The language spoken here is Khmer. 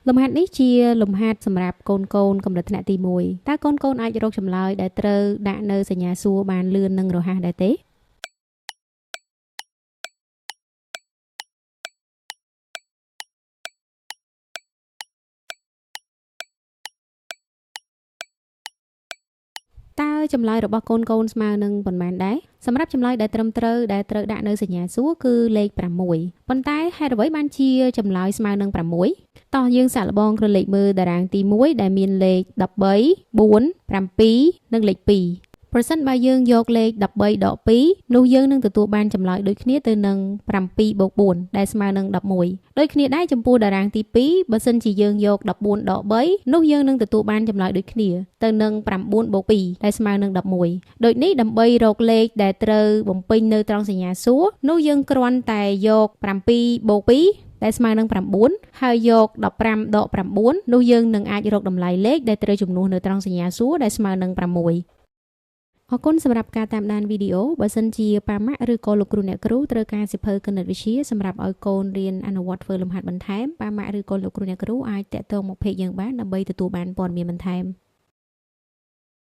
លំហាត់នេះជាលំហាត់សម្រាប់កូនកម្រិតថ្នាក់ទី1តើកូនអាចរកចម្លើយដែលត្រូវដាក់នៅសញ្ញាសួរបានលឿននិងរហ័សដែរទេតើចម្លើយរបស់កូនស្មើនឹងប៉ុន្មានដែរសម្រាប់ចម្លើយដែលត្រឹមត្រូវដែលត្រូវដាក់នៅសញ្ញាសួរគឺលេខ6ប៉ុន្តែហេតុអ្វីបានជាចម្លើយស្មើនឹង6តោះយើងសាកល្បងក្រឡេកមើលតារាងទី1ដែលមានលេខ13 4 7និងលេខ2ប្រសិនបើយើងយកលេខ13ដក2នោះយើងនឹងទទួលបានចម្លើយដូចគ្នាទៅនឹង7បូក4ដែលស្មើនឹង11ដូចគ្នាដែរចំពោះតារាងទី2បើសិនជាយើងយក14ដក3នោះយើងនឹងទទួលបានចម្លើយដូចគ្នាទៅនឹង9បូក2ដែលស្មើនឹង11ដូចនេះដើម្បីរកលេខដែលត្រូវបំពេញនៅត្រង់សញ្ញាសួរនោះយើងគ្រាន់តែយក7បូក2ដែលស្មើនឹង9ហើយយក15ដក9នោះយើងនឹងអាចរកតម្លៃលេខដែលត្រូវជំនួសនៅត្រង់សញ្ញាសួរដែលស្មើនឹង6អរគុណសម្រាប់ការតាមដានវីដេអូបើសិនជាប៉ាម៉ាក់ឬក៏លោកគ្រូអ្នកគ្រូត្រូវការសៀវភៅគណិតវិទ្យាសម្រាប់ឲ្យកូនរៀនអនុវត្តធ្វើលំហាត់បន្ថែមប៉ាម៉ាក់ឬក៏លោកគ្រូអ្នកគ្រូអាចតាក់ទងមកเพจយើងបានដើម្បីទទួលបានព័ត៌មានបន្ថែម